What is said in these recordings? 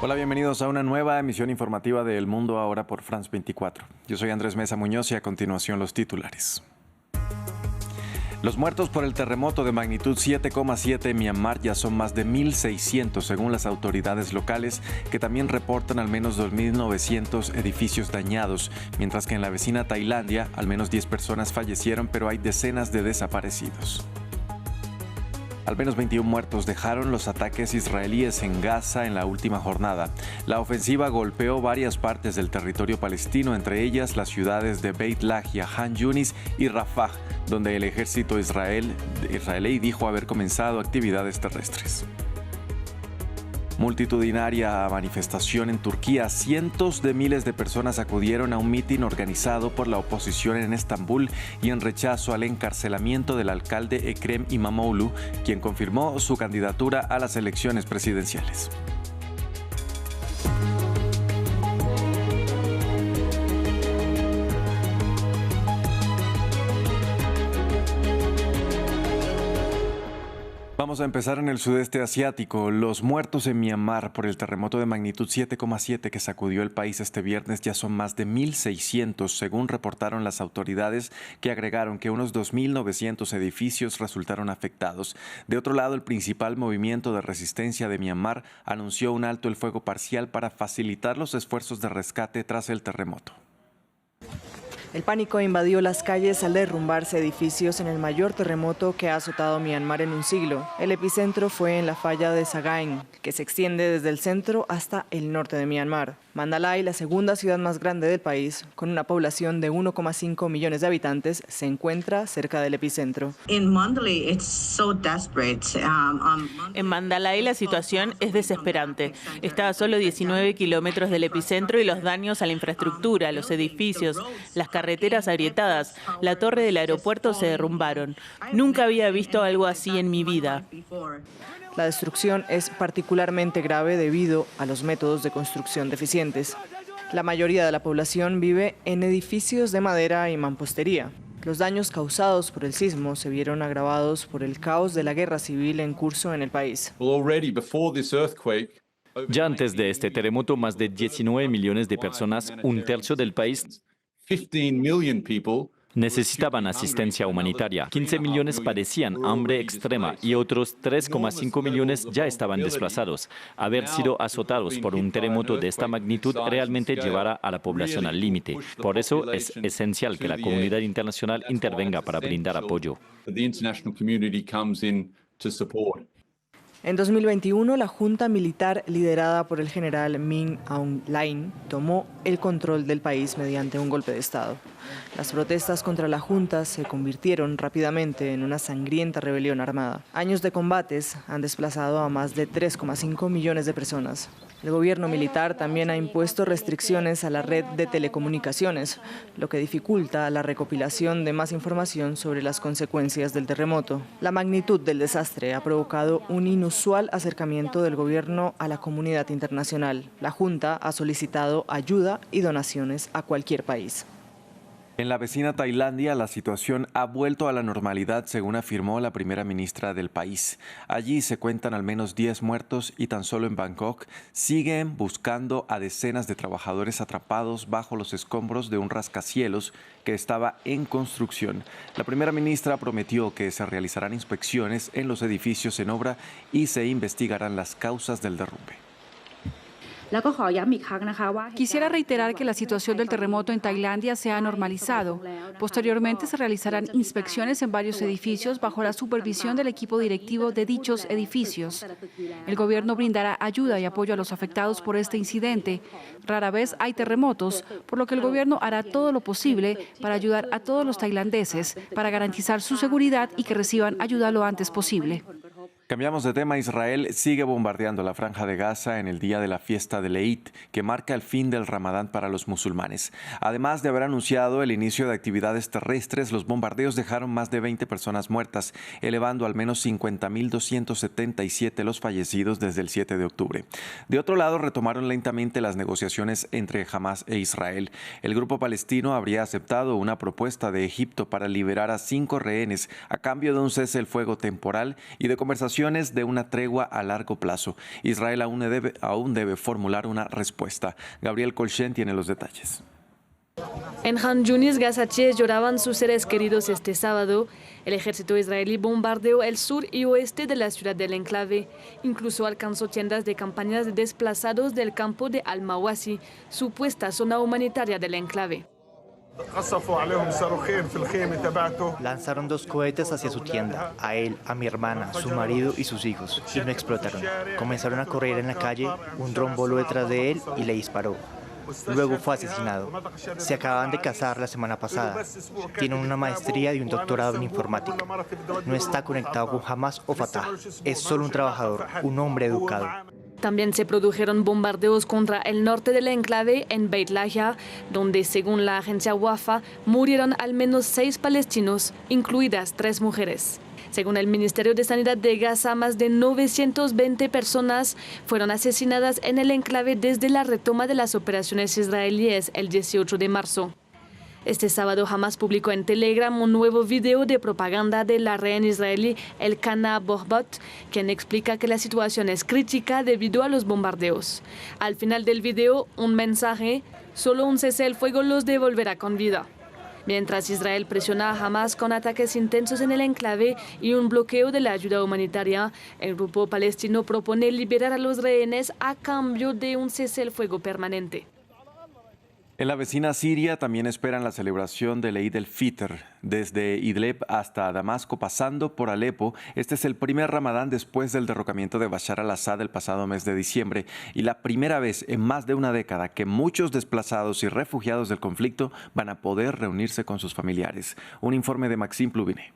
Hola, bienvenidos a una nueva emisión informativa de El Mundo Ahora por France 24. Yo soy Andrés Mesa Muñoz y a continuación los titulares. Los muertos por el terremoto de magnitud 7,7 en Myanmar ya son más de 1.600 según las autoridades locales, que también reportan al menos 2.900 edificios dañados, mientras que en la vecina Tailandia al menos 10 personas fallecieron, pero hay decenas de desaparecidos. Al menos 21 muertos dejaron los ataques israelíes en Gaza en la última jornada. La ofensiva golpeó varias partes del territorio palestino, entre ellas las ciudades de Beit Lahia, Han Yunis y Rafah, donde el ejército israelí dijo haber comenzado actividades terrestres. Multitudinaria manifestación en Turquía. Cientos de miles de personas acudieron a un mitin organizado por la oposición en Estambul y en rechazo al encarcelamiento del alcalde Ekrem İmamoğlu, quien confirmó su candidatura a las elecciones presidenciales. Vamos a empezar en el sudeste asiático. Los muertos en Myanmar por el terremoto de magnitud 7,7 que sacudió el país este viernes ya son más de 1.600, según reportaron las autoridades, que agregaron que unos 2.900 edificios resultaron afectados. De otro lado, el principal movimiento de resistencia de Myanmar anunció un alto el fuego parcial para facilitar los esfuerzos de rescate tras el terremoto. El pánico invadió las calles al derrumbarse edificios en el mayor terremoto que ha azotado Myanmar en un siglo. El epicentro fue en la falla de Sagaing, que se extiende desde el centro hasta el norte de Myanmar. Mandalay, la segunda ciudad más grande del país, con una población de 1,5 millones de habitantes, se encuentra cerca del epicentro. En Mandalay la situación es desesperante. Está a solo 19 kilómetros del epicentro y los daños a la infraestructura, los edificios, las carreteras agrietadas, la torre del aeropuerto se derrumbaron. Nunca había visto algo así en mi vida. La destrucción es particularmente grave debido a los métodos de construcción deficientes. La mayoría de la población vive en edificios de madera y mampostería. Los daños causados por el sismo se vieron agravados por el caos de la guerra civil en curso en el país. Ya antes de este terremoto, más de 19 millones de personas, un tercio del país, necesitaban asistencia humanitaria. 15 millones padecían hambre extrema y otros 3,5 millones ya estaban desplazados. Haber sido azotados por un terremoto de esta magnitud realmente llevará a la población al límite. Por eso es esencial que la comunidad internacional intervenga para brindar apoyo. En 2021, la junta militar liderada por el general Min Aung Hlaing tomó el control del país mediante un golpe de Estado. Las protestas contra la junta se convirtieron rápidamente en una sangrienta rebelión armada. Años de combates han desplazado a más de 3,5 millones de personas. El gobierno militar también ha impuesto restricciones a la red de telecomunicaciones, lo que dificulta la recopilación de más información sobre las consecuencias del terremoto. La magnitud del desastre ha provocado un inusual acercamiento del gobierno a la comunidad internacional. La junta ha solicitado ayuda y donaciones a cualquier país. En la vecina Tailandia, la situación ha vuelto a la normalidad, según afirmó la primera ministra del país. Allí se cuentan al menos 10 muertos y tan solo en Bangkok siguen buscando a decenas de trabajadores atrapados bajo los escombros de un rascacielos que estaba en construcción. La primera ministra prometió que se realizarán inspecciones en los edificios en obra y se investigarán las causas del derrumbe. Quisiera reiterar que la situación del terremoto en Tailandia se ha normalizado. Posteriormente se realizarán inspecciones en varios edificios bajo la supervisión del equipo directivo de dichos edificios. El gobierno brindará ayuda y apoyo a los afectados por este incidente. Rara vez hay terremotos, por lo que el gobierno hará todo lo posible para ayudar a todos los tailandeses para garantizar su seguridad y que reciban ayuda lo antes posible. Cambiamos de tema. Israel sigue bombardeando la franja de Gaza en el día de la fiesta del Eid, que marca el fin del Ramadán para los musulmanes. Además de haber anunciado el inicio de actividades terrestres, los bombardeos dejaron más de 20 personas muertas, elevando al menos 50.277 los fallecidos desde el 7 de octubre. De otro lado, retomaron lentamente las negociaciones entre Hamás e Israel. El grupo palestino habría aceptado una propuesta de Egipto para liberar a 5 rehenes a cambio de un cese el fuego temporal y de conversaciones insinuaciones de una tregua a largo plazo. Israel aún debe formular una respuesta. Gabriel Colchen tiene los detalles. En Han Yunis, gazatíes lloraban sus seres queridos este sábado. El ejército israelí bombardeó el sur y oeste de la ciudad del enclave. Incluso alcanzó tiendas de campañas de desplazados del campo de Al-Mawasi, supuesta zona humanitaria del enclave. Lanzaron 2 cohetes hacia su tienda, a él, a mi hermana, su marido y sus hijos, y no explotaron. Comenzaron a correr en la calle, un dron voló detrás de él y le disparó. Luego fue asesinado. Se acaban de casar la semana pasada. Tiene una maestría y un doctorado en informática. No está conectado con Hamas o Fatah. Es solo un trabajador, un hombre educado. También se produjeron bombardeos contra el norte del enclave en Beit Lahia, donde, según la agencia Wafa, murieron al menos 6 palestinos, incluidas 3 mujeres. Según el Ministerio de Sanidad de Gaza, más de 920 personas fueron asesinadas en el enclave desde la retoma de las operaciones israelíes el 18 de marzo. Este sábado Hamas publicó en Telegram un nuevo video de propaganda de la rehén israelí Elkana Bohbot, quien explica que la situación es crítica debido a los bombardeos. Al final del video, un mensaje: solo un cese el fuego los devolverá con vida. Mientras Israel presiona a Hamas con ataques intensos en el enclave y un bloqueo de la ayuda humanitaria, el grupo palestino propone liberar a los rehenes a cambio de un cese el fuego permanente. En la vecina Siria también esperan la celebración del Eid el-Fitr. Desde Idlib hasta Damasco, pasando por Alepo, este es el primer Ramadán después del derrocamiento de Bashar al-Assad el pasado mes de diciembre y la primera vez en más de una década que muchos desplazados y refugiados del conflicto van a poder reunirse con sus familiares. Un informe de Maxime Plubiné.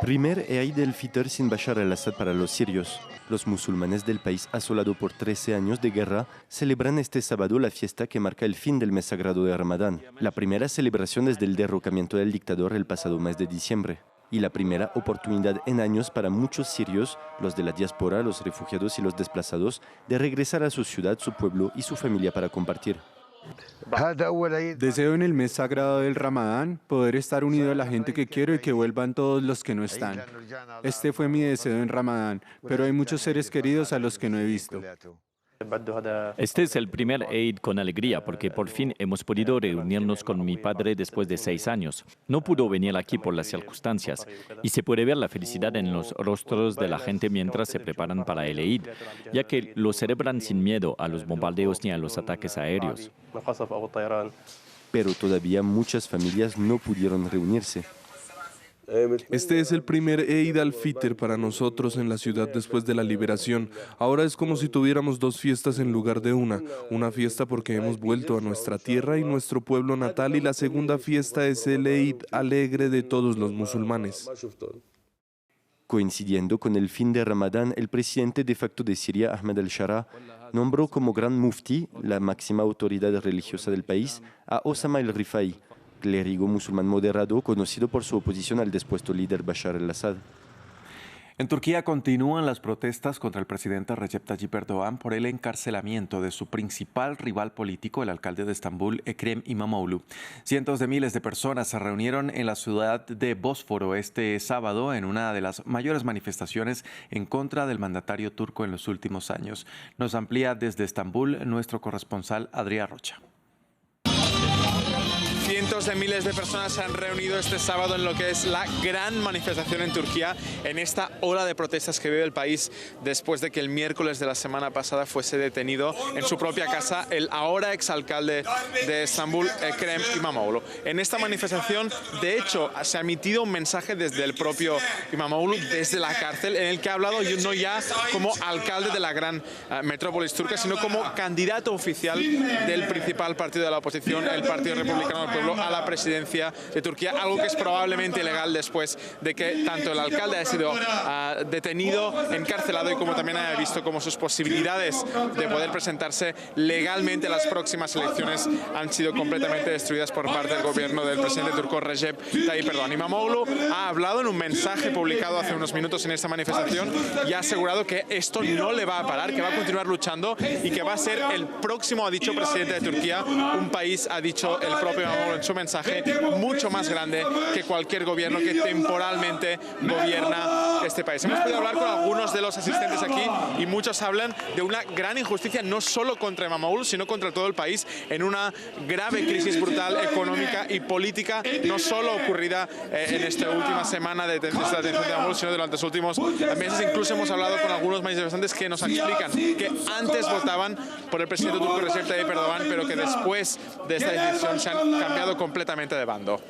Primer Eid el-Fitr sin Bashar al-Assad para los sirios. Los musulmanes del país asolado por 13 años de guerra celebran este sábado la fiesta que marca el fin del mes sagrado de Ramadán, la primera celebración desde el derrocamiento del dictador el pasado mes de diciembre, y la primera oportunidad en años para muchos sirios, los de la diáspora, los refugiados y los desplazados, de regresar a su ciudad, su pueblo y su familia para compartir. Deseo en el mes sagrado del Ramadán poder estar unido a la gente que quiero y que vuelvan todos los que no están. Este fue mi deseo en Ramadán, pero hay muchos seres queridos a los que no he visto. Este es el primer Eid con alegría porque por fin hemos podido reunirnos con mi padre después de 6 años. No pudo venir aquí por las circunstancias y se puede ver la felicidad en los rostros de la gente mientras se preparan para el Eid, ya que lo celebran sin miedo a los bombardeos ni a los ataques aéreos. Pero todavía muchas familias no pudieron reunirse. Este es el primer Eid al-Fitr para nosotros en la ciudad después de la liberación. Ahora es como si tuviéramos 2 fiestas en lugar de una. Una fiesta porque hemos vuelto a nuestra tierra y nuestro pueblo natal, y la segunda fiesta es el Eid alegre de todos los musulmanes. Coincidiendo con el fin de Ramadán, el presidente de facto de Siria, Ahmed al-Shara, nombró como gran mufti, la máxima autoridad religiosa del país, a Osama el-Rifai, clérigo musulmán moderado conocido por su oposición al despuesto líder Bashar al-Assad. En Turquía continúan las protestas contra el presidente Recep Tayyip Erdoğan por el encarcelamiento de su principal rival político, el alcalde de Estambul, Ekrem İmamoğlu. Cientos de miles de personas se reunieron en la ciudad de Bósforo este sábado en una de las mayores manifestaciones en contra del mandatario turco en los últimos años. Nos amplía desde Estambul nuestro corresponsal Adrián Rocha. Cientos de miles de personas se han reunido este sábado en lo que es la gran manifestación en Turquía, en esta ola de protestas que vive el país después de que el miércoles de la semana pasada fuese detenido en su propia casa el ahora exalcalde de Estambul, Ekrem İmamoğlu. En esta manifestación, de hecho, se ha emitido un mensaje desde el propio İmamoğlu, desde la cárcel, en el que ha hablado no ya como alcalde de la gran metrópolis turca, sino como candidato oficial del principal partido de la oposición, el Partido Republicano del Pueblo, a la presidencia de Turquía, algo que es probablemente ilegal después de que tanto el alcalde haya sido detenido, encarcelado, y como también haya visto como sus posibilidades de poder presentarse legalmente a las próximas elecciones han sido completamente destruidas por parte del gobierno del presidente turco Recep Tayyip Erdoğan. İmamoğlu ha hablado en un mensaje publicado hace unos minutos en esta manifestación y ha asegurado que esto no le va a parar, que va a continuar luchando y que va a ser el próximo, ha dicho, presidente de Turquía, un país, ha dicho el propio İmamoğlu, Emmanuel en su mensaje, mucho más grande que cualquier gobierno que temporalmente gobierna este país. Hemos podido hablar con algunos de los asistentes aquí y muchos hablan de una gran injusticia, no solo contra Emmanuel, sino contra todo el país, en una grave crisis brutal económica y política, no solo ocurrida en esta última semana de la detención de Emmanuel, sino durante los últimos meses. Incluso hemos hablado con algunos manifestantes que nos explican que antes votaban por el presidente turco Recep Tayyip Erdogan, pero que después de esta decisión se han cambiado completamente de bando.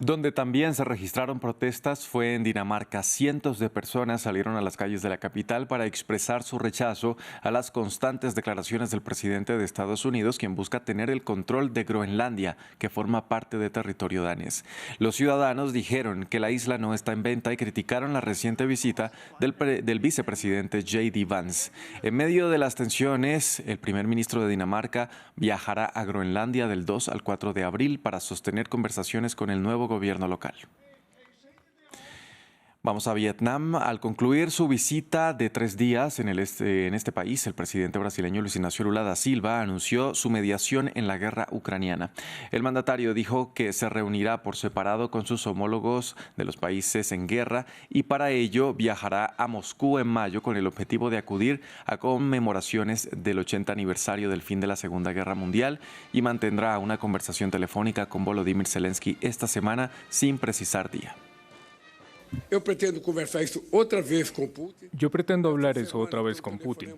Donde también se registraron protestas fue en Dinamarca. Cientos de personas salieron a las calles de la capital para expresar su rechazo a las constantes declaraciones del presidente de Estados Unidos, quien busca tener el control de Groenlandia, que forma parte de territorio danés. Los ciudadanos dijeron que la isla no está en venta y criticaron la reciente visita del vicepresidente J.D. Vance. En medio de las tensiones, el primer ministro de Dinamarca viajará a Groenlandia del 2 al 4 de abril para sostener conversaciones con el nuevo gobierno local. Vamos a Vietnam. Al concluir su visita de 3 días en este país, el presidente brasileño Luis Ignacio Lula da Silva anunció su mediación en la guerra ucraniana. El mandatario dijo que se reunirá por separado con sus homólogos de los países en guerra y para ello viajará a Moscú en mayo con el objetivo de acudir a conmemoraciones del 80 aniversario del fin de la Segunda Guerra Mundial y mantendrá una conversación telefónica con Volodymyr Zelensky esta semana sin precisar día. Yo pretendo hablar eso otra vez con Putin.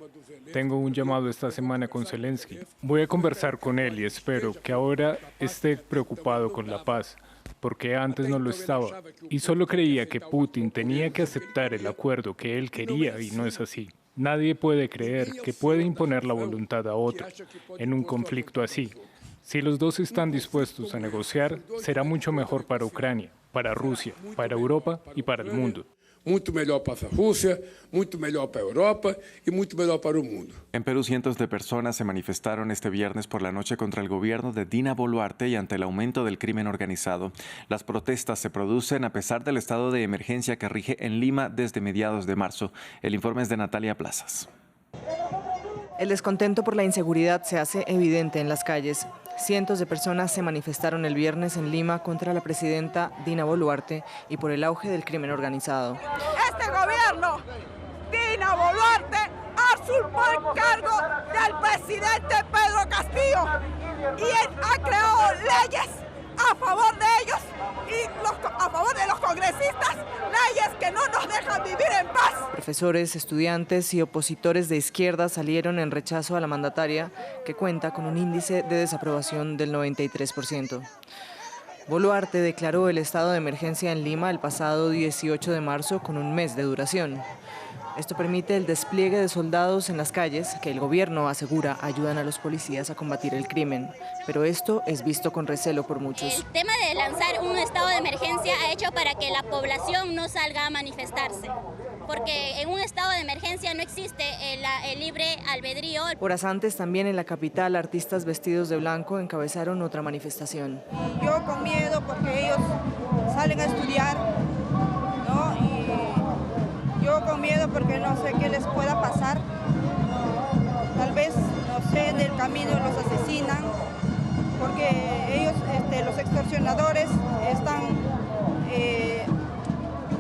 Tengo un llamado esta semana con Zelensky. Voy a conversar con él y espero que ahora esté preocupado con la paz, porque antes no lo estaba. Y solo creía que Putin tenía que aceptar el acuerdo que él quería y no es así. Nadie puede creer que puede imponer la voluntad a otro en un conflicto así. Si los dos están dispuestos a negociar, será mucho mejor para Ucrania, para Rusia, para Europa y para el mundo. Muito melhor para a Rússia, muito melhor para a Europa y muito melhor para el mundo. En Perú, cientos de personas se manifestaron este viernes por la noche contra el gobierno de Dina Boluarte y ante el aumento del crimen organizado. Las protestas se producen a pesar del estado de emergencia que rige en Lima desde mediados de marzo. El informe es de Natalia Plazas. El descontento por la inseguridad se hace evidente en las calles. Cientos de personas se manifestaron el viernes en Lima contra la presidenta Dina Boluarte y por el auge del crimen organizado. Este gobierno, Dina Boluarte, usurpó el cargo del presidente Pedro Castillo y él ha creado leyes a favor de ellos y a favor de los congresistas, leyes que no nos dejan vivir en paz. Profesores, estudiantes y opositores de izquierda salieron en rechazo a la mandataria, que cuenta con un índice de desaprobación del 93%. Boluarte declaró el estado de emergencia en Lima el pasado 18 de marzo con un mes de duración. Esto permite el despliegue de soldados en las calles que el gobierno asegura ayudan a los policías a combatir el crimen. Pero esto es visto con recelo por muchos. El tema de lanzar un estado de emergencia ha hecho para que la población no salga a manifestarse. Porque en un estado de emergencia no existe el libre albedrío. Horas antes, también en la capital, artistas vestidos de blanco encabezaron otra manifestación. Yo con miedo porque ellos salen a estudiar, ¿no? Y yo con miedo porque no sé qué les pueda pasar. Tal vez, no sé, del camino los asesinan, porque ellos, los extorsionadores, están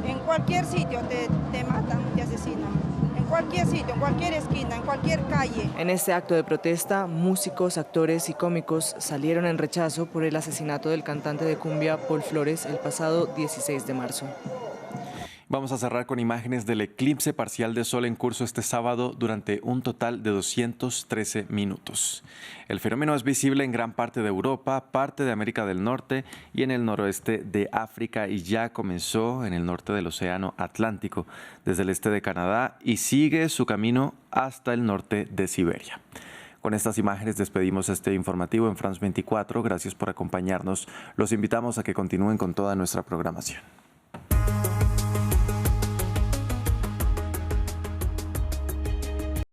en cualquier sitio, te matan, te asesinan. En cualquier sitio, en cualquier esquina, en cualquier calle. En este acto de protesta, músicos, actores y cómicos salieron en rechazo por el asesinato del cantante de cumbia Paul Flores el pasado 16 de marzo. Vamos a cerrar con imágenes del eclipse parcial de sol en curso este sábado durante un total de 213 minutos. El fenómeno es visible en gran parte de Europa, parte de América del Norte y en el noroeste de África, y ya comenzó en el norte del Océano Atlántico, desde el este de Canadá, y sigue su camino hasta el norte de Siberia. Con estas imágenes despedimos este informativo en France 24. Gracias por acompañarnos. Los invitamos a que continúen con toda nuestra programación.